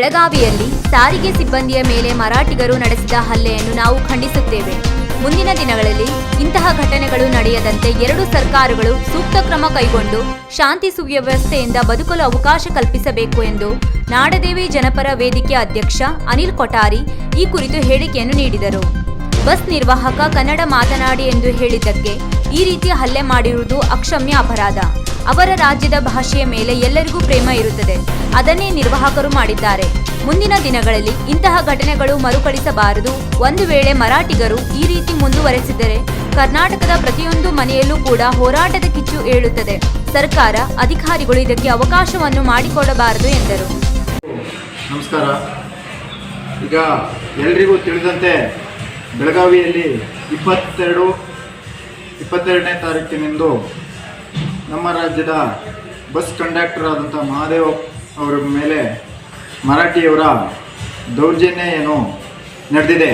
ಬೆಳಗಾವಿಯಲ್ಲಿ ಸಾರಿಗೆ ಸಿಬ್ಬಂದಿಯ ಮೇಲೆ ಮರಾಠಿಗರು ನಡೆಸಿದ ಹಲ್ಲೆಯನ್ನು ನಾವು ಖಂಡಿಸುತ್ತೇವೆ. ಮುಂದಿನ ದಿನಗಳಲ್ಲಿ ಇಂತಹ ಘಟನೆಗಳು ನಡೆಯದಂತೆ ಎರಡು ಸರ್ಕಾರಗಳು ಸೂಕ್ತ ಕ್ರಮ ಕೈಗೊಂಡು ಶಾಂತಿ ಸುವ್ಯವಸ್ಥೆಯಿಂದ ಬದುಕಲು ಅವಕಾಶ ಕಲ್ಪಿಸಬೇಕು ಎಂದು ನಾಡದೇವಿ ಜನಪರ ವೇದಿಕೆ ಅಧ್ಯಕ್ಷ ಅನಿಲ್ ಕೊಠಾರಿ ಈ ಕುರಿತು ಹೇಳಿಕೆಯನ್ನು ನೀಡಿದರು. ಬಸ್ ನಿರ್ವಾಹಕ ಕನ್ನಡ ಮಾತನಾಡಿ ಎಂದು ಹೇಳಿದ್ದಕ್ಕೆ ಈ ರೀತಿ ಹಲ್ಲೆ ಮಾಡಿರುವುದು ಅಕ್ಷಮ್ಯ ಅಪರಾಧ. ಅವರ ರಾಜ್ಯದ ಭಾಷೆಯ ಮೇಲೆ ಎಲ್ಲರಿಗೂ ಪ್ರೇಮ ಇರುತ್ತದೆ. ಅದನ್ನೇ ನಿರ್ವಾಹಕರು ಮಾಡಿದ್ದಾರೆ. ಮುಂದಿನ ದಿನಗಳಲ್ಲಿ ಇಂತಹ ಘಟನೆಗಳು ಮರುಕಳಿಸಬಾರದು. ಒಂದು ವೇಳೆ ಮರಾಠಿಗರು ಈ ರೀತಿ ಮುಂದುವರೆಸಿದರೆ ಕರ್ನಾಟಕದ ಪ್ರತಿಯೊಂದು ಮನೆಯಲ್ಲೂ ಕೂಡ ಹೋರಾಟದ ಕಿಚ್ಚು ಏಳುತ್ತದೆ. ಸರ್ಕಾರ ಅಧಿಕಾರಿಗಳು ಇದಕ್ಕೆ ಅವಕಾಶವನ್ನು ಮಾಡಿಕೊಡಬಾರದು ಎಂದರು. ನಮಸ್ಕಾರ. ಈಗ ಎಲ್ರಿಗೂ ತಿಳಿದಂತೆ ಬೆಳಗಾವಿಯಲ್ಲಿ 22ನೇ ತಾರೀಕಿನಿಂದ ನಮ್ಮ ರಾಜ್ಯದ ಬಸ್ ಕಂಡಕ್ಟರ್ ಆದಂಥ ಮಹಾದೇವ್ ಅವರ ಮೇಲೆ ಮರಾಠಿಯವರ ದೌರ್ಜನ್ಯ ಏನು ನಡೆದಿದೆ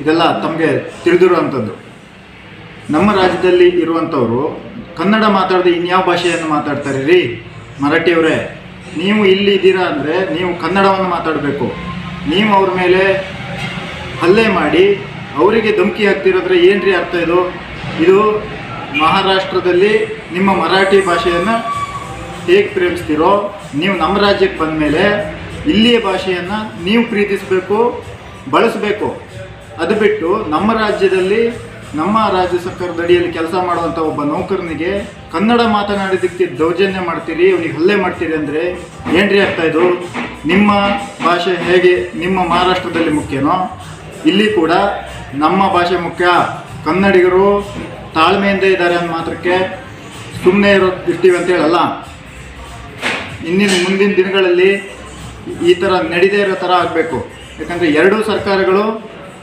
ಇದೆಲ್ಲ ತಮಗೆ ತಿಳಿದಿರುವಂಥದ್ದು. ನಮ್ಮ ರಾಜ್ಯದಲ್ಲಿ ಇರುವಂಥವರು ಕನ್ನಡ ಮಾತಾಡದೆ ಇನ್ಯಾವ ಭಾಷೆಯನ್ನು ಮಾತಾಡ್ತಾರೆ ರೀ ಮರಾಠಿಯವರೇ? ನೀವು ಇಲ್ಲಿ ಇದ್ದೀರಾ ಅಂದರೆ ನೀವು ಕನ್ನಡವನ್ನು ಮಾತಾಡಬೇಕು. ನೀವು ಅವ್ರ ಮೇಲೆ ಹಲ್ಲೆ ಮಾಡಿ ಅವರಿಗೆ ಧಮಕಿ ಹಾಕ್ತಿರೋದ್ರೆ ಏನು ರೀ ಅರ್ಥ ಇದು? ಇದು ಮಹಾರಾಷ್ಟ್ರದಲ್ಲಿ ನಿಮ್ಮ ಮರಾಠಿ ಭಾಷೆಯನ್ನು ಹೇಗೆ ಪ್ರೇಮಿಸ್ತೀರೋ ನೀವು ನಮ್ಮ ರಾಜ್ಯಕ್ಕೆ ಬಂದ ಮೇಲೆ ಇಲ್ಲಿಯ ಭಾಷೆಯನ್ನು ನೀವು ಪ್ರೀತಿಸಬೇಕು, ಬಳಸಬೇಕು. ಅದು ಬಿಟ್ಟು ನಮ್ಮ ರಾಜ್ಯದಲ್ಲಿ ನಮ್ಮ ರಾಜ್ಯ ಸರ್ಕಾರದ ಅಡಿಯಲ್ಲಿ ಕೆಲಸ ಮಾಡುವಂಥ ಒಬ್ಬ ನೌಕರನಿಗೆ ಕನ್ನಡ ಮಾತನಾಡಿದ್ದಕ್ಕೆ ದೌರ್ಜನ್ಯ ಮಾಡ್ತೀರಿ, ಅವನಿಗೆ ಹಲ್ಲೆ ಮಾಡ್ತೀರಿ ಅಂದರೆ ಏನ್ರಿ ಅರ್ಥ ಇದು? ನಿಮ್ಮ ಭಾಷೆ ಹೇಗೆ ನಿಮ್ಮ ಮಹಾರಾಷ್ಟ್ರದಲ್ಲಿ ಮುಖ್ಯನೋ ಇಲ್ಲಿ ಕೂಡ ನಮ್ಮ ಭಾಷೆ ಮುಖ್ಯ. ಕನ್ನಡಿಗರು ತಾಳ್ಮೆಯಿಂದ ಇದ್ದಾರೆ ಅನ್ನೋ ಮಾತ್ರಕ್ಕೆ ಸುಮ್ಮನೆ ಇರ್ತೀವಿ ಅಂತ ಹೇಳಲ್ಲ. ಮುಂದಿನ ದಿನಗಳಲ್ಲಿ ಈ ಥರ ನಡೀದೇ ಇರೋ ಥರ ಆಗಬೇಕು. ಯಾಕಂದರೆ ಎರಡೂ ಸರ್ಕಾರಗಳು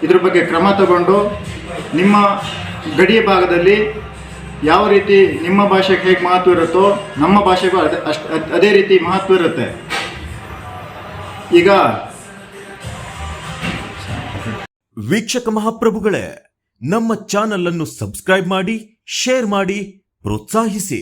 ಇದ್ರ ಬಗ್ಗೆ ಕ್ರಮ ತಗೊಂಡು ನಿಮ್ಮ ಗಡಿಯ ಭಾಗದಲ್ಲಿ ಯಾವ ರೀತಿ ನಿಮ್ಮ ಭಾಷೆಗೆ ಹೇಗೆ ಮಹತ್ವ ಇರುತ್ತೋ ನಮ್ಮ ಭಾಷೆಗೂ ಅದೇ ರೀತಿ ಮಹತ್ವ ಇರುತ್ತೆ. ಈಗ ವೀಕ್ಷಕ ಮಹಾಪ್ರಭುಗಳೇ, ನಮ್ಮ ಚಾನಲ್ ಅನ್ನು ಸಬ್ಸ್ಕ್ರೈಬ್ ಮಾಡಿ, ಶೇರ್ ಮಾಡಿ, ಪ್ರೋತ್ಸಾಹಿಸಿ.